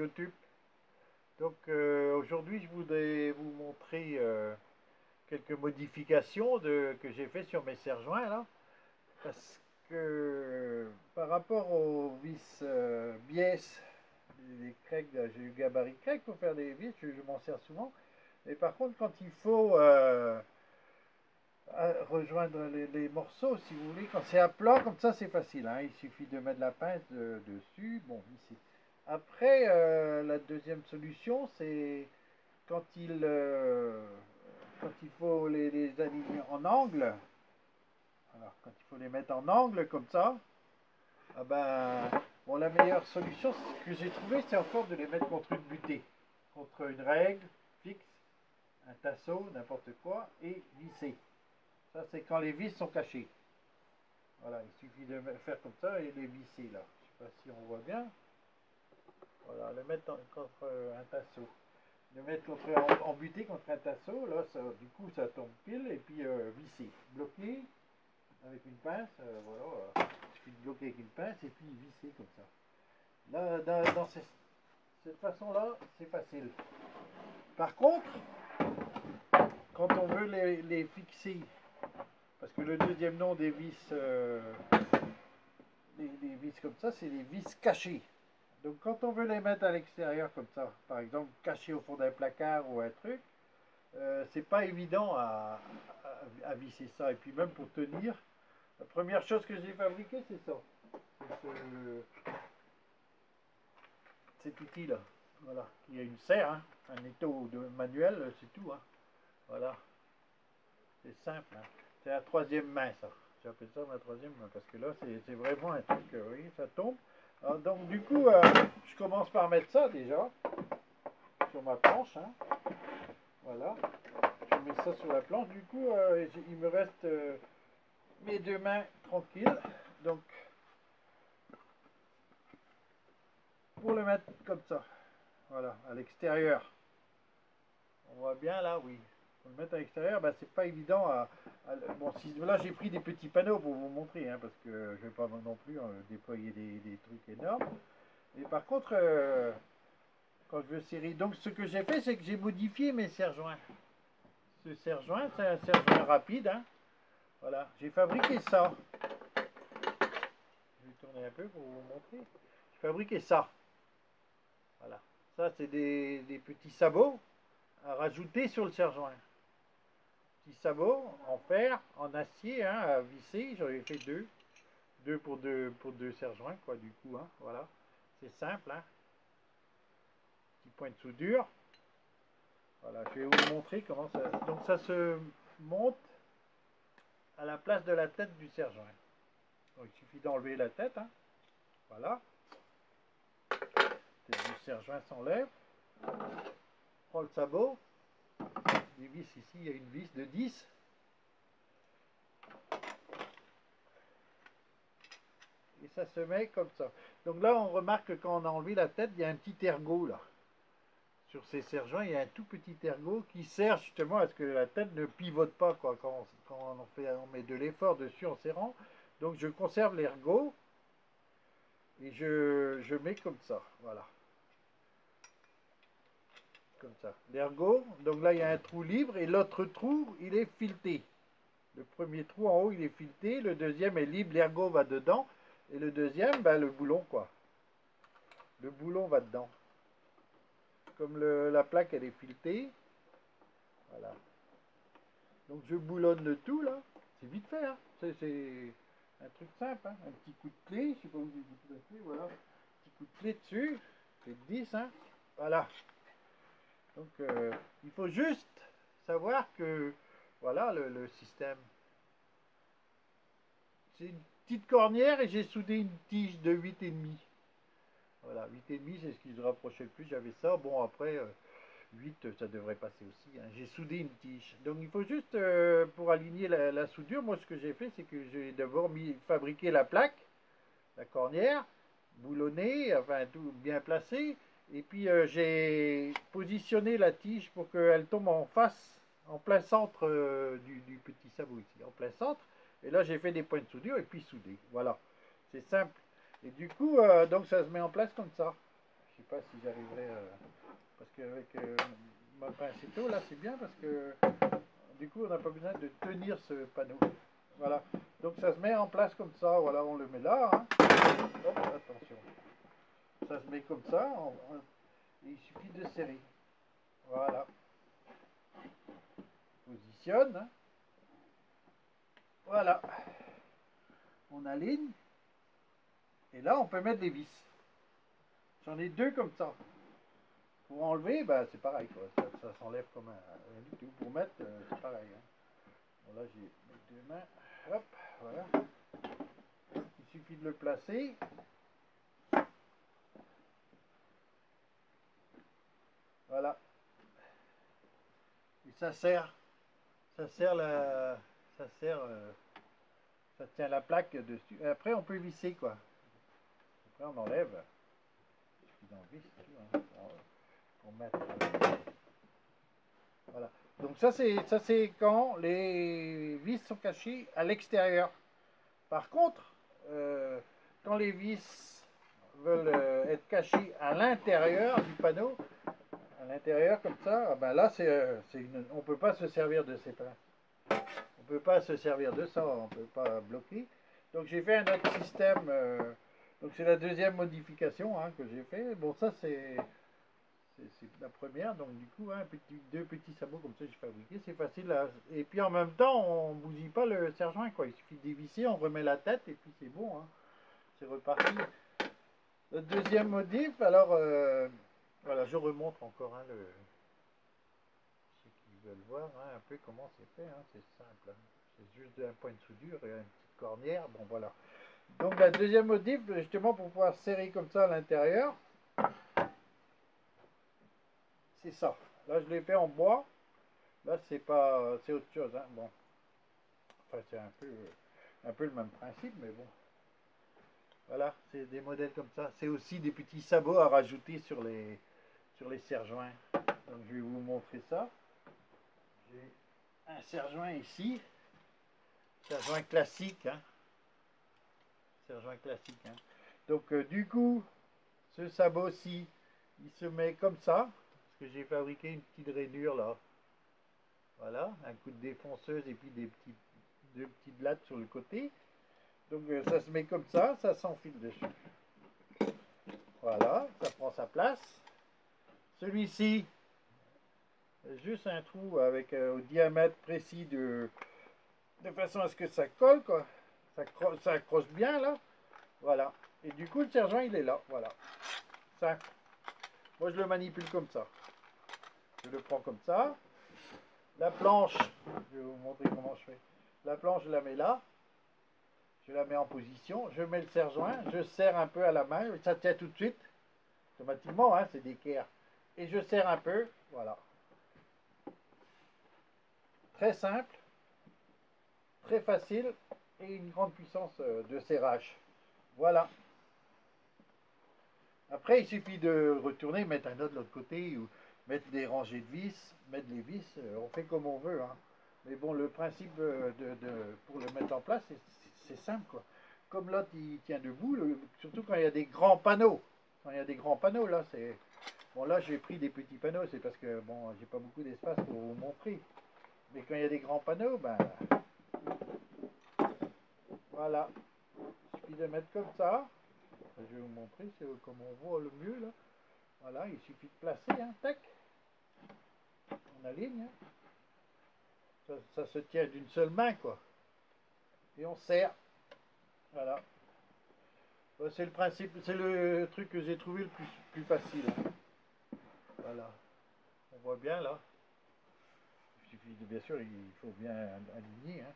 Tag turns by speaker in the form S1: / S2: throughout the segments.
S1: YouTube. Donc aujourd'hui je voudrais vous montrer quelques modifications que j'ai fait sur mes serre-joints là. Parce que par rapport aux vis biais, les Craig, j'ai eu gabarit Craig pour faire des vis, je m'en sers souvent. Et par contre quand il faut rejoindre les morceaux, si vous voulez, quand c'est à plat comme ça c'est facile, hein. Il suffit de mettre la pince dessus, bon ici. Après, la deuxième solution, c'est quand quand il faut les aligner en angle. Alors, quand il faut les mettre en angle comme ça, ah ben, bon, la meilleure solution, ce que j'ai trouvé, c'est encore de les mettre contre une butée, contre une règle fixe, un tasseau, n'importe quoi, et visser. Ça, c'est quand les vis sont cachées. Voilà, il suffit de faire comme ça et les visser là. Je ne sais pas si on voit bien. Voilà, le mettre contre un tasseau. Le mettre en butée contre un tasseau, là, ça, du coup, ça tombe pile, et puis visser. Bloquer avec une pince, voilà. Il suffit de bloquer avec une pince, et puis visser comme ça. Là, dans cette façon-là, c'est facile. Par contre, quand on veut les fixer, parce que le deuxième nom des vis, les vis comme ça, c'est les vis cachées. Donc quand on veut les mettre à l'extérieur comme ça, par exemple cachés au fond d'un placard ou un truc, c'est pas évident à visser ça. Et puis même pour tenir, la première chose que j'ai fabriquée, c'est ça. Cet outil là. Voilà. Il y a une serre, hein, un étau de manuel, c'est tout. Hein. Voilà. C'est simple. Hein. C'est la troisième main ça. J'appelle ça ma troisième main parce que là c'est vraiment un truc, oui, ça tombe. Alors, donc du coup, je commence par mettre ça déjà sur ma planche. Hein. Voilà. Je mets ça sur la planche. Du coup, il me reste mes deux mains tranquilles. Donc, pour le mettre comme ça, voilà, à l'extérieur. On voit bien là, oui. Pour le mettre à l'extérieur, ben, c'est pas évident bon, si, là j'ai pris des petits panneaux pour vous montrer, hein, parce que je vais pas non plus déployer des trucs énormes. Et par contre, quand je veux serrer, donc ce que j'ai fait, c'est que j'ai modifié mes serre-joints. Ce serre-joint, c'est un serre-joint rapide, hein. Voilà, j'ai fabriqué ça. Je vais tourner un peu pour vous montrer. J'ai fabriqué ça. Voilà. Ça, c'est des petits sabots à rajouter sur le serre-joint. Petits sabots en fer, en acier, hein, à visser. J'en ai fait deux. Pour deux serre-joints, quoi, du coup. Hein, voilà. C'est simple. Hein. Petit point de soudure. Voilà, je vais vous montrer comment ça. Donc, ça se monte à la place de la tête du serre-joint. Donc, il suffit d'enlever la tête. Hein. Voilà. La tête du serre-joint s'enlève. Prends le sabot. Les vis ici, il y a une vis de 10. Et ça se met comme ça. Donc là, on remarque que quand on a enlevé la tête, il y a un petit ergot là. Sur ces serre-joints, il y a un tout petit ergot qui sert justement à ce que la tête ne pivote pas quoi, quand on met de l'effort dessus en serrant. Donc je conserve l'ergot et je mets comme ça. Voilà. Comme ça. L'ergot, donc là il y a un trou libre et l'autre trou, il est fileté. Le premier trou en haut, il est fileté, le deuxième est libre, l'ergot va dedans. Et le deuxième, ben, le boulon, quoi. Le boulon va dedans. Comme la plaque, elle est filetée. Voilà. Donc, je boulonne le tout, là. C'est vite fait, hein. C'est un truc simple, hein. Un petit coup de clé. Je sais pas où j'ai mis la clé, voilà. Un petit coup de clé dessus. C'est 10, hein. Voilà. Donc, il faut juste savoir que, voilà, le système. C'est une petite cornière et j'ai soudé une tige de 8,5. Voilà, 8,5 c'est ce qui se rapprochait le plus. J'avais ça. Bon, après, 8 ça devrait passer aussi. Hein. J'ai soudé une tige. Donc il faut juste, pour aligner la soudure, moi ce que j'ai fait, c'est que j'ai d'abord fabriqué la plaque, la cornière, boulonnée, enfin tout bien placé. Et puis j'ai positionné la tige pour qu'elle tombe en face, en plein centre du petit sabot ici, en plein centre. Et là j'ai fait des points de soudure et puis soudé. Voilà, c'est simple. Et du coup, donc ça se met en place comme ça. sais pas si j'arriverai, parce qu'avec ma pincetto, là, c'est bien parce que du coup, on n'a pas besoin de tenir ce panneau. Voilà. Donc ça se met en place comme ça. Voilà, on le met là. Hein. Hop, attention. Ça se met comme ça. Il suffit de serrer. Voilà. Positionne. Hein. Voilà. On aligne. Et là, on peut mettre des vis. J'en ai deux comme ça. Pour enlever, bah, c'est pareil. Quoi. Ça s'enlève comme rien du tout. Pour mettre, c'est pareil. Hein. Bon, là, j'ai mes deux mains. Hop, voilà. Il suffit de le placer. Voilà. Et ça sert ça sert, ça tient la plaque dessus. Et après, on peut visser, quoi. Après, on enlève. Il suffit d'enlever, c'est tout, hein, pour mettre. Voilà. Donc ça, c'est quand les vis sont cachées à l'extérieur. Par contre, quand les vis veulent être cachées à l'intérieur du panneau, à l'intérieur comme ça, ben là, on ne peut pas se servir de ces pinces. On ne peut pas se servir de ça, on ne peut pas bloquer. Donc j'ai fait un autre système. Donc c'est la deuxième modification hein, que j'ai fait. Bon, ça c'est la première. Donc du coup, hein, deux petits sabots comme ça j'ai fabriqué. C'est facile. Et puis en même temps, on ne bousille pas le serre-joint. Il suffit de dévisser, on remet la tête et puis c'est bon. Hein. C'est reparti. Le deuxième modif, alors voilà, je remontre encore hein, ceux qui veulent voir hein, un peu comment c'est fait. Hein, c'est simple. Hein. C'est juste un point de soudure et une petite cornière. Bon voilà. Donc la deuxième modif, justement pour pouvoir serrer comme ça à l'intérieur, c'est ça. Là je l'ai fait en bois. Là c'est pas, c'est autre chose. Hein. Bon, enfin c'est un peu le même principe, mais bon. Voilà, c'est des modèles comme ça. C'est aussi des petits sabots à rajouter sur les serre-joints. Donc je vais vous montrer ça. J'ai un serre-joint ici. Serre-joint classique. Hein. Serre-joint classique. Hein. Donc du coup, ce sabot-ci, il se met comme ça. Parce que j'ai fabriqué une petite rainure là. Voilà, un coup de défonceuse et puis deux petites lattes sur le côté. Donc ça se met comme ça s'enfile dessus. Voilà, ça prend sa place. Celui-ci, juste un trou avec au diamètre précis de façon à ce que ça colle, quoi. Ça accroche bien là. Voilà. Et du coup, le serre-joint, il est là. Voilà. Simple. Moi, je le manipule comme ça. Je le prends comme ça. La planche, je vais vous montrer comment je fais. La planche, je la mets là. Je la mets en position. Je mets le serre-joint. Je serre un peu à la main. Ça tient tout de suite. Automatiquement, hein, c'est d'équerre. Et je serre un peu. Voilà. Très simple. Très facile. Et une grande puissance de serrage. Voilà. Après, il suffit de retourner, mettre un autre de l'autre côté, ou mettre des rangées de vis, mettre les vis, on fait comme on veut. Hein. Mais bon, le principe pour le mettre en place, c'est simple. Quoi. Comme l'autre, il tient debout, surtout quand il y a des grands panneaux. Quand il y a des grands panneaux, là, c'est... Bon, là, j'ai pris des petits panneaux, c'est parce que, bon, j'ai pas beaucoup d'espace pour vous montrer. Mais quand il y a des grands panneaux, ben... Voilà. Il suffit de mettre comme ça. Je vais vous montrer, c'est comme on voit le mieux, là. Voilà, il suffit de placer, hein, tac. On aligne. Hein. Ça se tient d'une seule main, quoi. Et on serre. Voilà. C'est le principe, c'est le truc que j'ai trouvé le plus facile. Hein. Voilà. On voit bien, là. Il suffit de, bien sûr, il faut bien aligner. Hein.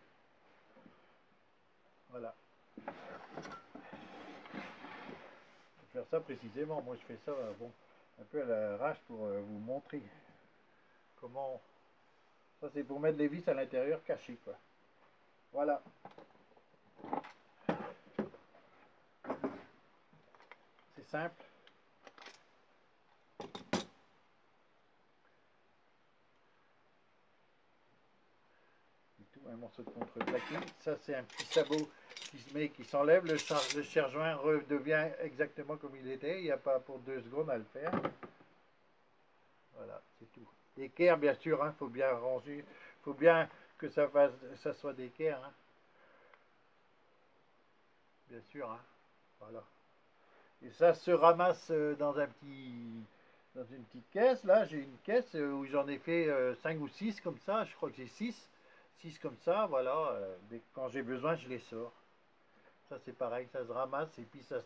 S1: Voilà. Faut faire ça précisément. Moi, je fais ça, bon, un peu à l'arrache pour vous montrer comment... Ça, c'est pour mettre les vis à l'intérieur cachées, quoi. Voilà. C'est simple. Et tout, un morceau de contreplaqué. Ça, c'est un petit sabot qui se met, qui s'enlève, le serre-joint redevient exactement comme il était. Il n'y a pas pour 2 secondes à le faire. Voilà, c'est tout. D'équerre, bien sûr, il faut bien ranger. Il faut bien que ça soit d'équerre. Bien sûr. Voilà. Et ça se ramasse dans une petite caisse. Là, j'ai une caisse où j'en ai fait 5 ou 6 comme ça. Je crois que j'ai 6 comme ça. Voilà. Quand j'ai besoin, je les sors. Ça, c'est pareil. Ça se ramasse et puis ça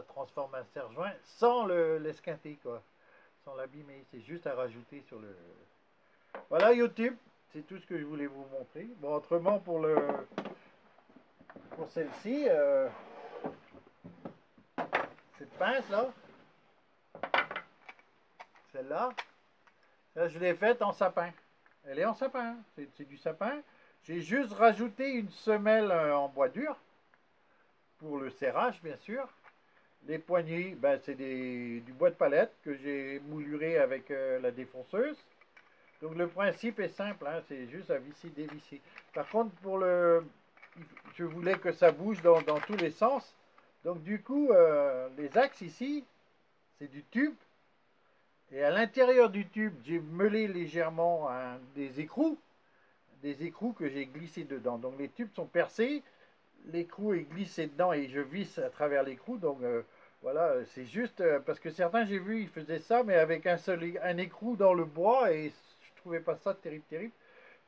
S1: transforme un serre-joint sans l'esquinter, quoi. Sans l'abîmer. C'est juste à rajouter sur le. Voilà, YouTube. C'est tout ce que je voulais vous montrer. Bon, autrement, pour celle-ci, cette pince là, celle-là, là, je l'ai faite en sapin. Elle est en sapin, c'est du sapin. J'ai juste rajouté une semelle en bois dur pour le serrage, bien sûr. Les poignées, ben, c'est du bois de palette que j'ai mouluré avec la défonceuse. Donc le principe est simple, c'est juste à visser, dévisser. Par contre, je voulais que ça bouge dans tous les sens. Donc du coup, les axes ici, c'est du tube. Et à l'intérieur du tube, j'ai meulé légèrement des écrous que j'ai glissés dedans. Donc les tubes sont percés, l'écrou est glissé dedans et je visse à travers l'écrou. Donc voilà, c'est juste parce que certains, j'ai vu, ils faisaient ça, mais avec un écrou dans le bois et je trouvais pas ça terrible.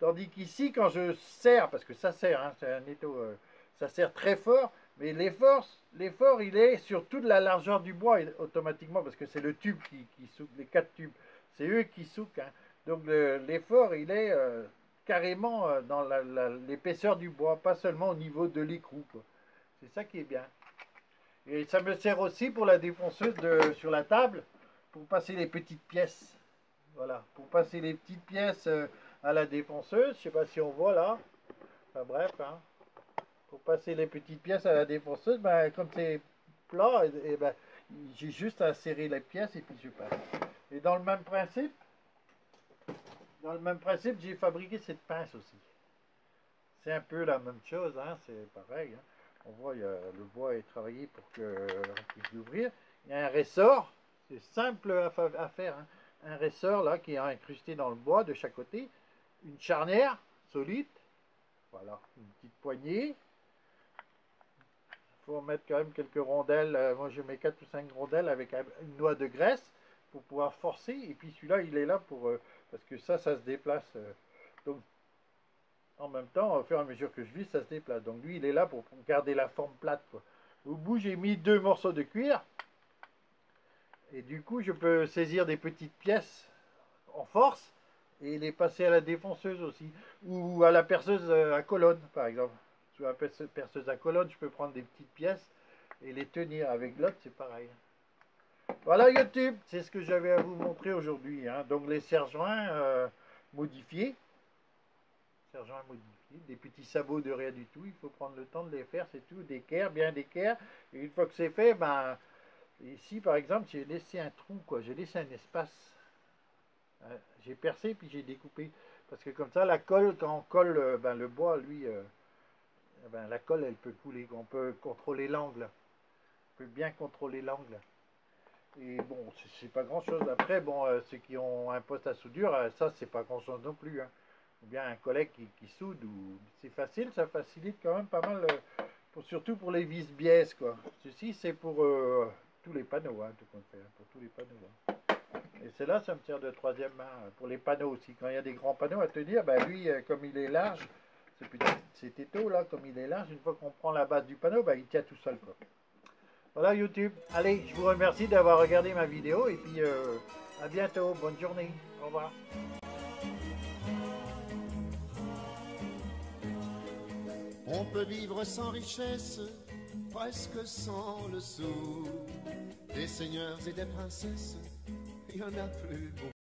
S1: Tandis qu'ici, quand je serre, parce que ça serre, c'est un étau, ça serre très fort, mais l'effort, il est sur toute la largeur du bois automatiquement, parce que c'est le tube qui souque, les 4 tubes, c'est eux qui souquent. Donc l'effort, il est carrément dans l'épaisseur du bois, pas seulement au niveau de l'écrou. C'est ça qui est bien. Et ça me sert aussi pour la défonceuse sur la table, pour passer les petites pièces. Voilà, pour passer les petites pièces à la défonceuse, je sais pas si on voit là. Enfin bref, pour passer les petites pièces à la défonceuse, ben, comme c'est plat, et ben, j'ai juste à serrer les pièces et puis je passe. Et dans le même principe, j'ai fabriqué cette pince aussi. C'est un peu la même chose, c'est pareil. On voit, le bois est travaillé pour qu'on puisse l'ouvrir. Il y a un ressort, c'est simple à faire. Un ressort là qui est incrusté dans le bois de chaque côté. Une charnière solide. Voilà, une petite poignée. Il faut mettre quand même quelques rondelles. Moi, je mets 4 ou 5 rondelles avec une noix de graisse pour pouvoir forcer. Et puis celui-là, il est là pour parce que ça se déplace. Donc, en même temps, au fur et à mesure que je visse, ça se déplace. Donc lui, il est là pour garder la forme plate, quoi. Au bout, j'ai mis 2 morceaux de cuir. Et du coup, je peux saisir des petites pièces en force et les passer à la défonceuse aussi. Ou à la perceuse à colonne, par exemple. Sur la perceuse à colonne, je peux prendre des petites pièces et les tenir. Avec l'autre, c'est pareil. Voilà YouTube, c'est ce que j'avais à vous montrer aujourd'hui. Donc les serre-joints modifiés. Serre-joints modifiés, des petits sabots de rien du tout. Il faut prendre le temps de les faire, c'est tout. D'équerre, bien d'équerre. Et une fois que c'est fait, ben... Ici, par exemple, j'ai laissé un trou, quoi. J'ai laissé un espace. J'ai percé, puis j'ai découpé. Parce que comme ça, la colle, quand on colle le bois, lui, ben, la colle, elle peut couler. On peut contrôler l'angle. On peut bien contrôler l'angle. Et bon, c'est pas grand-chose. Après, bon, ceux qui ont un poste à soudure, ça, c'est pas grand-chose non plus. Ou bien un collègue qui soude, c'est facile, ça facilite quand même pas mal, surtout pour les vis biaises, quoi. Ceci, c'est pour tous les panneaux, tout compte fait, pour tous les panneaux. Et celle-là, ça me sert de troisième main pour les panneaux aussi. Quand il y a des grands panneaux à tenir, ben lui, comme il est large, cet étau là, comme il est large, une fois qu'on prend la base du panneau, ben, il tient tout seul, quoi. Voilà YouTube. Allez, je vous remercie d'avoir regardé ma vidéo et puis à bientôt. Bonne journée. Au revoir.
S2: On peut vivre sans richesse, presque sans le sou. Des seigneurs et des princesses, il y en a plus beaucoup.